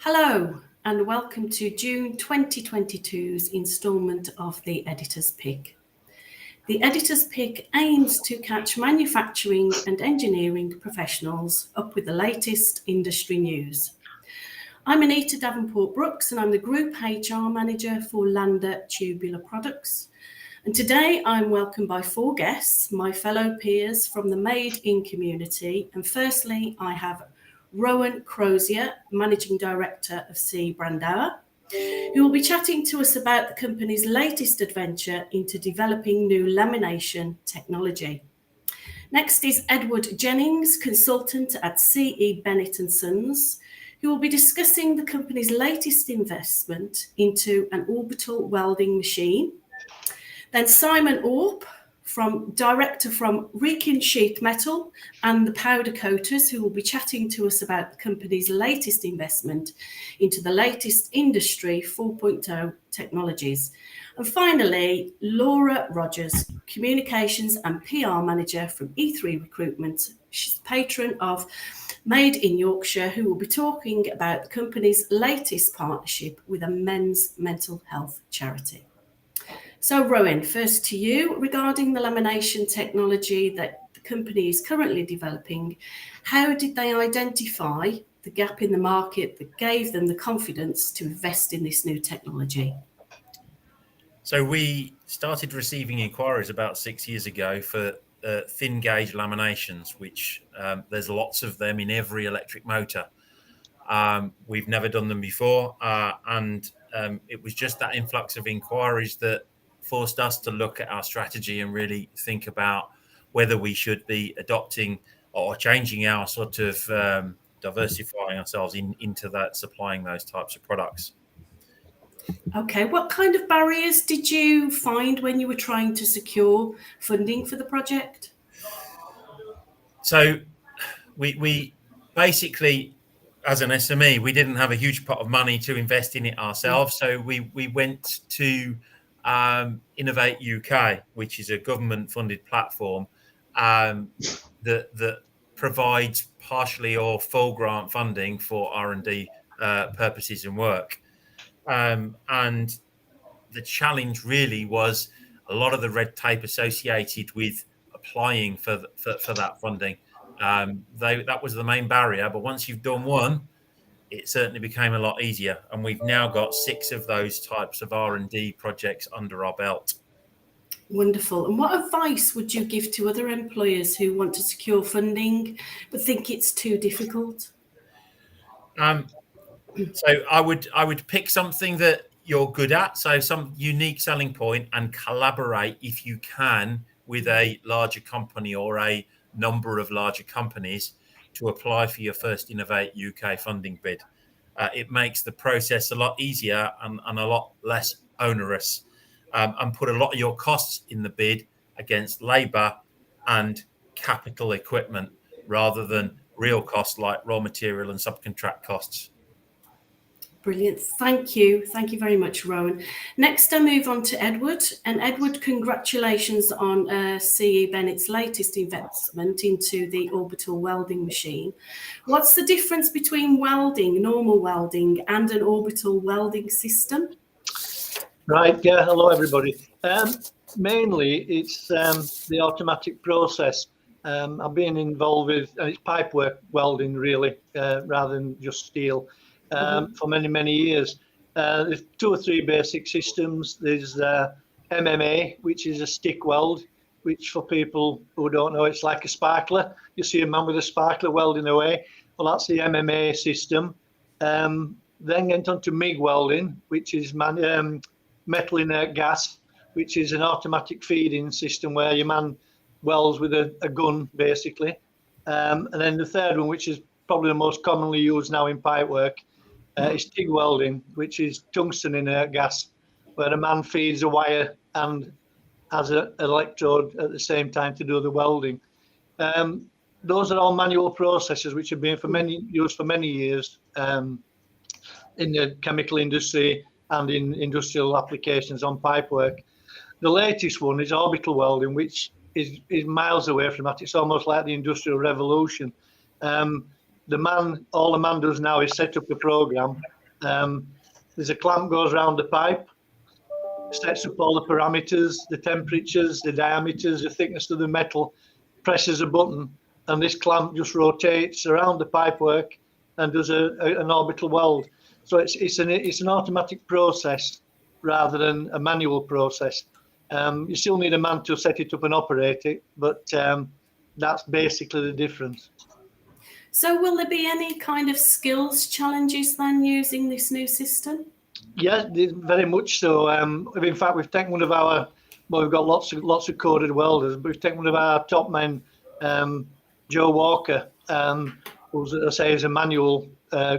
Hello and welcome to June 2022's instalment of the Editor's Pick. The Editor's Pick aims to catch manufacturing and engineering professionals up with the latest industry news. I'm Anita Davenport-Brooks and I'm the Group HR Manager for Lander Tubular Products. And today I'm welcomed by four guests, my fellow peers from the Made In community. And firstly, I have Rowan Crozier, Managing Director of C. Brandauer, who will be chatting to us about the company's latest adventure into developing new lamination technology. Next is Edward Jennings, consultant at C.E. Bennett & Sons, who will be discussing the company's latest investment into an orbital welding machine. Then Simon Orp, director from Reekin Sheet Metal and the Powder Coaters, who will be chatting to us about the company's latest investment into the latest Industry 4.0 technologies. And finally, Laura Rogers, Communications and PR Manager from E3 Recruitment. She's patron of Made in Yorkshire, who will be talking about the company's latest partnership with a men's mental health charity. So Rowan, first to you, regarding the lamination technology that the company is currently developing, how did they identify the gap in the market that gave them the confidence to invest in this new technology? So we started receiving inquiries about 6 years ago for thin gauge laminations, which there's lots of them in every electric motor. We've never done them before, and it was just that influx of inquiries that forced us to look at our strategy and really think about whether we should be adopting or changing our sort of diversifying ourselves into that, supplying those types of products. Okay, what kind of barriers did you find when you were trying to secure funding for the project? So we basically, as an SME, we didn't have a huge pot of money to invest in it ourselves. So we went to Innovate UK, which is a government-funded platform that provides partially or full grant funding for R&D purposes and work. And the challenge really was a lot of the red tape associated with applying for that funding. That was the main barrier. But once you've done one, it certainly became a lot easier, and we've now got 6 of those types of R&D projects under our belt. Wonderful. And what advice would you give to other employers who want to secure funding but think it's too difficult? So I would pick something that you're good at, so some unique selling point, and collaborate if you can with a larger company or a number of larger companies to apply for your first Innovate UK funding bid. It makes the process a lot easier and a lot less onerous, and put a lot of your costs in the bid against labour and capital equipment rather than real costs like raw material and subcontract costs. Brilliant. Thank you. Thank you very much, Rowan. Next, I move on to Edward. And Edward, congratulations on C.E. Bennett's latest investment into the orbital welding machine. What's the difference between welding, normal welding, and an orbital welding system? Right. Yeah. Hello, everybody. Mainly, it's the automatic process. I've been involved with it's pipework welding, really, rather than just steel. For many years. There's 2 or 3 basic systems. There's MMA, which is a stick weld, which for people who don't know, it's like a sparkler. You see a man with a sparkler welding away. Well, that's the MMA system. Then went on to MIG welding, which is metal inert gas, which is an automatic feeding system where your man welds with a gun, basically. And then the third one, which is probably the most commonly used now in pipework, is Tig Welding, which is tungsten inert gas, where a man feeds a wire and has an electrode at the same time to do the welding. Those are all manual processes which have been used for many years in the chemical industry and in industrial applications on pipework. The latest one is orbital welding, which is miles away from that. It's almost like the Industrial Revolution. all the man does now is set up a program. There's a clamp goes around the pipe, sets up all the parameters, the temperatures, the diameters, the thickness of the metal, presses a button, and this clamp just rotates around the pipework and does an orbital weld. So it's an automatic process rather than a manual process. You still need a man to set it up and operate it, but that's basically the difference. So will there be any kind of skills challenges then using this new system? Yeah, very much so. In fact, we've taken one of our, well, we've got lots of coded welders, but we've taken one of our top men, Joe Walker, who's, as I say, is a manual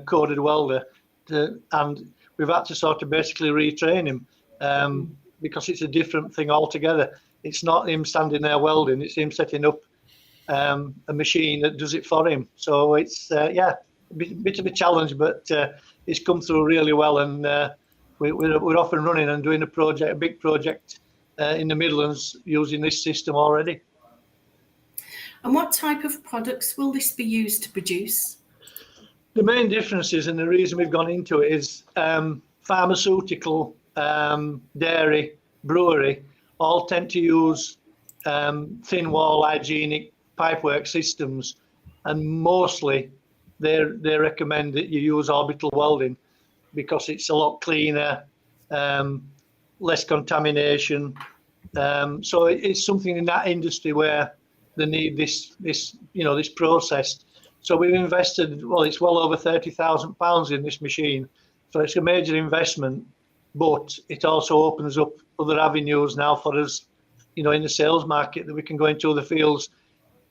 coded welder, and we've had to sort of basically retrain him because it's a different thing altogether. It's not him standing there welding; it's him setting up a machine that does it for him. So it's a bit of a challenge, but it's come through really well, and we're off and running and doing a big project in the Midlands using this system already. And what type of products will this be used to produce? The main differences, and the reason we've gone into it, is pharmaceutical, dairy, brewery all tend to use thin wall hygienic pipework systems, and mostly they recommend that you use orbital welding because it's a lot cleaner, less contamination. So it's something in that industry where they need this process. So we've invested, well, it's well over £30,000 in this machine. So it's a major investment, but it also opens up other avenues now for us, in the sales market, that we can go into other fields,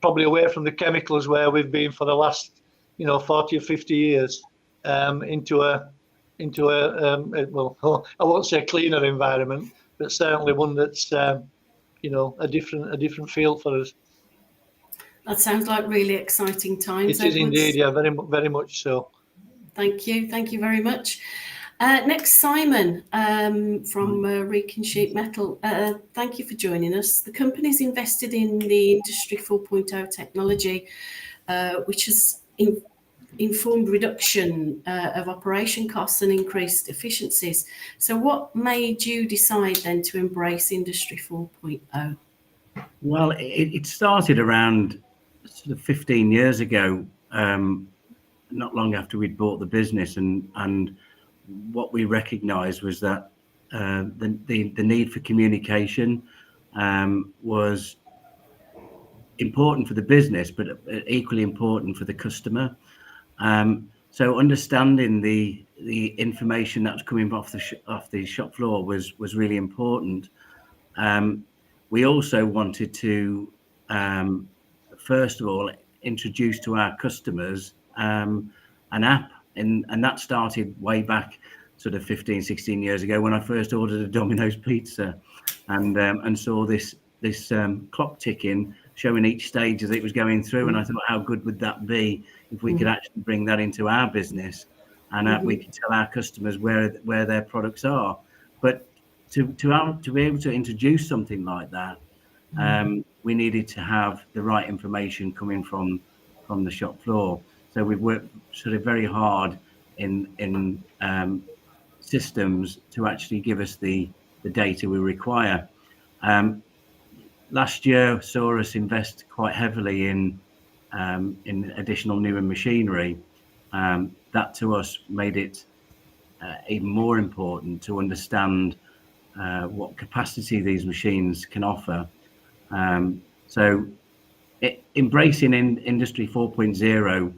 probably away from the chemicals where we've been for the last 40 or 50 years, into a well, I won't say a cleaner environment, but certainly one that's a different field for us. That sounds like really exciting times. It is indeed, yeah, very much so. Thank you very much. Next, Simon from Reekin Sheet Metal. Thank you for joining us. The company's invested in the Industry 4.0 technology, which has informed reduction of operation costs and increased efficiencies. So what made you decide then to embrace Industry 4.0? Well, it started around sort of 15 years ago, not long after we'd bought the business, and what we recognized was that the need for communication was important for the business, but equally important for the customer. So understanding the information that was coming off the shop floor was really important. We also wanted to first of all introduce to our customers an app, and that started way back sort of 15-16 years ago when I first ordered a Domino's pizza and saw this clock ticking showing each stage as it was going through, and I thought, how good would that be if we could actually bring that into our business, and we could tell our customers where their products are. But to be able to introduce something like that, we needed to have the right information coming from the shop floor. So we've worked sort of very hard in systems to actually give us the data we require. Last year saw us invest quite heavily in additional newer machinery. That to us made it even more important to understand what capacity these machines can offer. So embracing Industry 4.0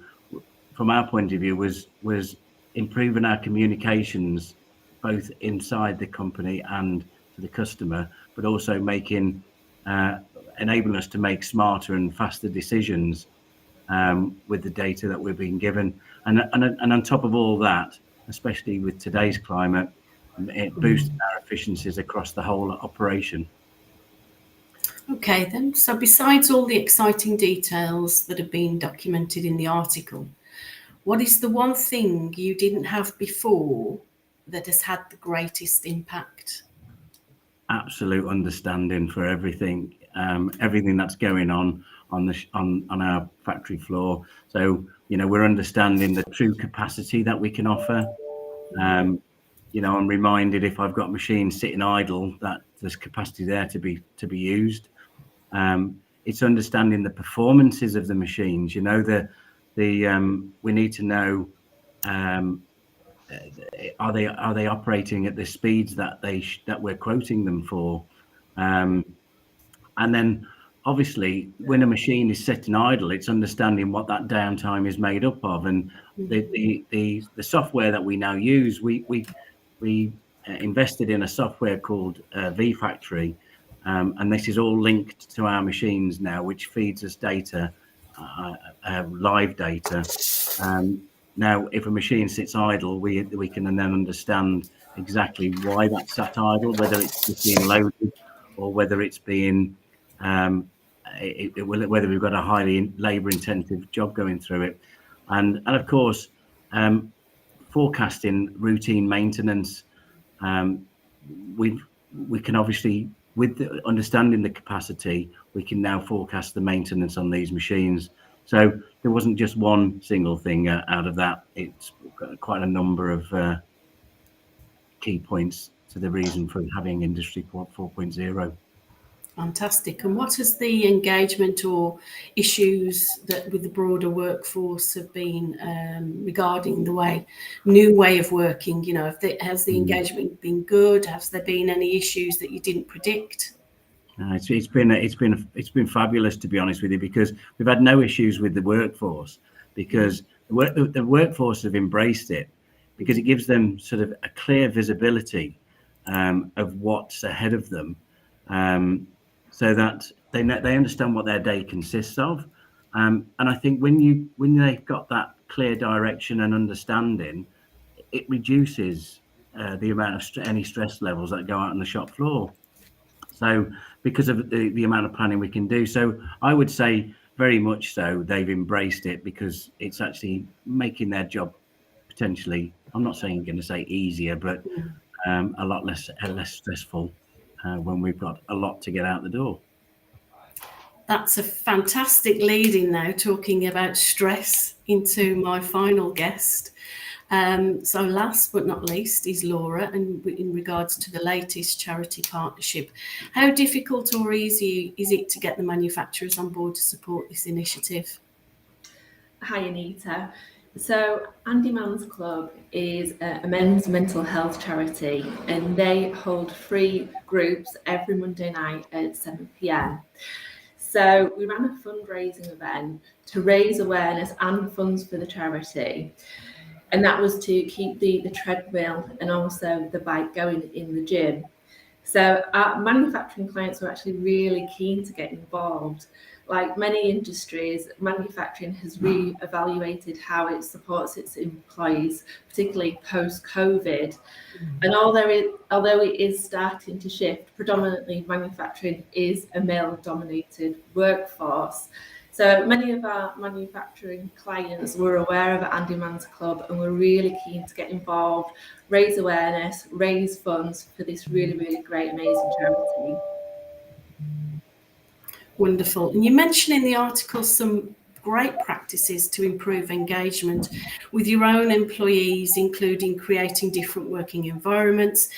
from our point of view was improving our communications both inside the company and to the customer, but also enabling us to make smarter and faster decisions with the data that we're being given. And on top of all that, especially with today's climate, it boosted our efficiencies across the whole operation. Okay then, so besides all the exciting details that have been documented in the article, what is the one thing you didn't have before that has had the greatest impact? Absolute understanding for everything that's going on our factory floor. So we're understanding the true capacity that we can offer. I'm reminded if I've got machines sitting idle that there's capacity there to be used. It's understanding the performances of the machines. We need to know, are they operating at the speeds that we're quoting them for, and then obviously when a machine is sitting idle, it's understanding what that downtime is made up of. And the software that we now use, we invested in a software called vFactory, and this is all linked to our machines now, which feeds us data, live data. Now, if a machine sits idle, we can then understand exactly why that's sat idle, whether it's being loaded or whether it's being whether we've got a highly labour-intensive job going through it, and of course, forecasting routine maintenance. We can obviously, with understanding the capacity, we can now forecast the maintenance on these machines. So there wasn't just one single thing out of that. It's got quite a number of key points to the reason for having Industry 4.0. Fantastic. And what has the engagement or issues that with the broader workforce have been regarding the new way of working? Has the engagement been good? Has there been any issues that you didn't predict? It's been fabulous, to be honest with you, because we've had no issues with the workforce, because the workforce have embraced it, because it gives them sort of a clear visibility of what's ahead of them, so that they understand what their day consists of, and I think when they've got that clear direction and understanding, it reduces the amount of any stress levels that go out on the shop floor. So because of the amount of planning we can do. So I would say very much so they've embraced it, because it's actually making their job potentially, I'm not saying going to say easier, but a lot less stressful when we've got a lot to get out the door. That's a fantastic lead-in now, talking about stress, into my final guest. So last but not least is Laura, and in regards to the latest charity partnership, how difficult or easy is it to get the manufacturers on board to support this initiative? Hi Anita. So Andy Mann's Club is a men's mental health charity, and they hold free groups every Monday night at 7 p.m. So we ran a fundraising event to raise awareness and funds for the charity. And that was to keep the treadmill and also the bike going in the gym. So our manufacturing clients were actually really keen to get involved. Like many industries, manufacturing has re-evaluated how it supports its employees, particularly post-COVID. And although it is starting to shift, predominantly manufacturing is a male-dominated workforce. So many of our manufacturing clients were aware of Andy Mann's Club and were really keen to get involved, raise awareness, raise funds for this really, really great, amazing charity. Wonderful. And you mentioned in the article some great practices to improve engagement with your own employees, including creating different working environments.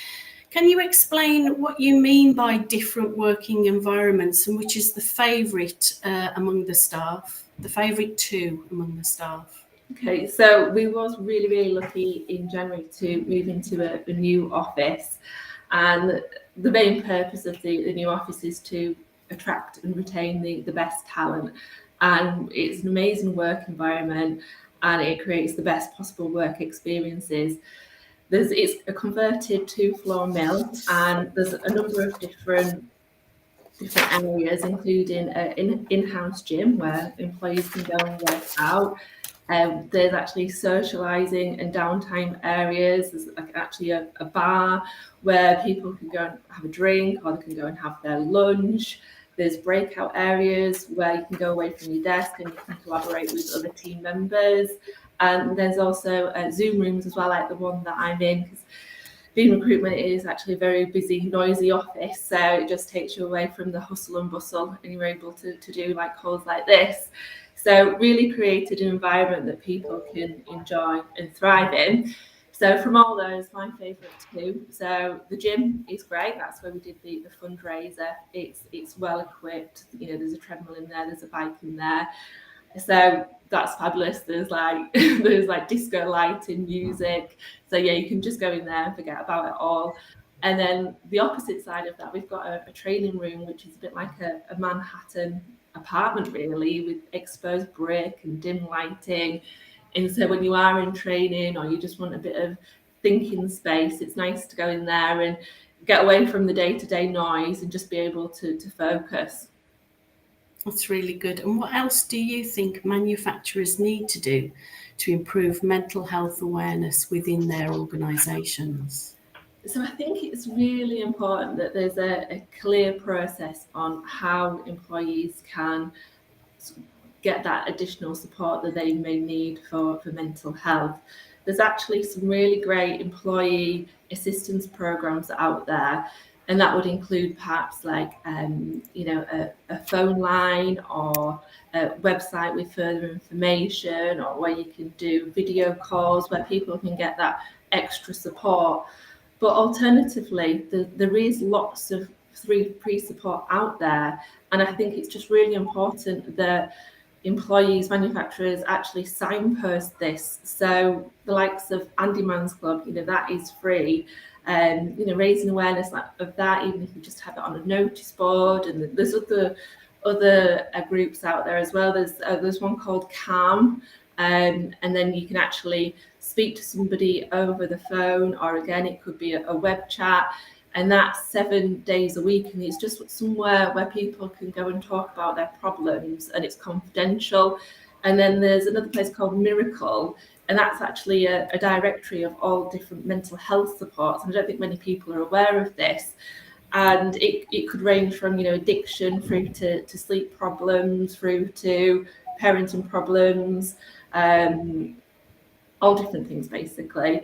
Can you explain what you mean by different working environments, and which is the favourite among the staff, the favourite two among the staff? Okay, so we was really, really lucky in January to move into a new office, and the main purpose of the new office is to attract and retain the best talent, and it's an amazing work environment, and it creates the best possible work experiences. It's a converted 2-floor mill, and there's a number of different areas, including an in-house gym where employees can go and work out. There's actually socialising and downtime areas. There's actually a bar where people can go and have a drink, or they can go and have their lunch. There's breakout areas where you can go away from your desk and you can collaborate with other team members. And there's also Zoom rooms as well, like the one that I'm in, because being recruitment is actually a very busy, noisy office. So it just takes you away from the hustle and bustle, and you're able to do like calls like this. So really created an environment that people can enjoy and thrive in. So from all those, my favourite two. So the gym is great. That's where we did the fundraiser. It's well equipped. You know, there's a treadmill in there. There's a bike in there. So that's fabulous. There's like disco lighting, music. So yeah, you can just go in there and forget about it all. And then the opposite side of that, we've got a training room, which is a bit like a Manhattan apartment, really, with exposed brick and dim lighting. And so when you are in training or you just want a bit of thinking space, it's nice to go in there and get away from the day-to-day noise and just be able to focus. That's really good. And what else do you think manufacturers need to do to improve mental health awareness within their organisations? So I think it's really important that there's a clear process on how employees can get that additional support that they may need for mental health. There's actually some really great employee assistance programs out there, and that would include perhaps like a phone line or a website with further information, or where you can do video calls where people can get that extra support. But alternatively, there is lots of free support out there, and I think it's just really important that employees, manufacturers actually signpost this. So the likes of Andy Mann's Club, that is free. Raising awareness of that, even if you just have it on a notice board. And there's other groups out there as well. There's one called Calm, and then you can actually speak to somebody over the phone, or again, it could be a web chat. And that's 7 days a week, and it's just somewhere where people can go and talk about their problems, and it's confidential. And then there's another place called Miracle, and that's actually a directory of all different mental health supports. And I don't think many people are aware of this. And it could range from addiction through to sleep problems, through to parenting problems, all different things basically.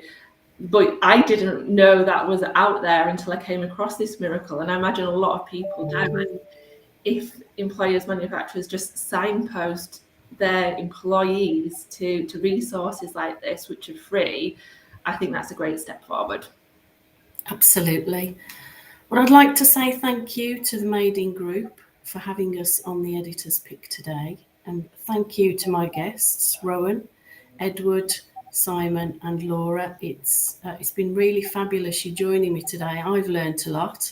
But I didn't know that was out there until I came across this Miracle. And I imagine a lot of people don't. If employers, manufacturers just signpost their employees to resources like this, which are free, I think that's a great step forward. Absolutely. Well, I'd like to say thank you to the Made-in Group for having us on the Editor's Pick today. And thank you to my guests, Rowan, Edward, Simon and Laura. It's been really fabulous you joining me today. I've learned a lot.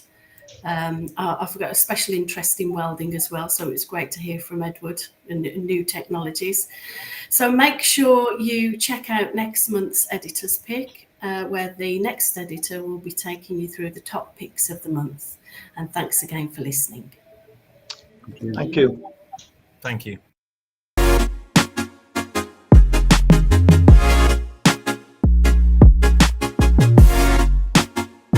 I've got a special interest in welding as well, so it's great to hear from Edward and new technologies. So make sure you check out next month's Editor's Pick, where the next editor will be taking you through the top picks of the month. And thanks again for listening. Thank you. Thank you.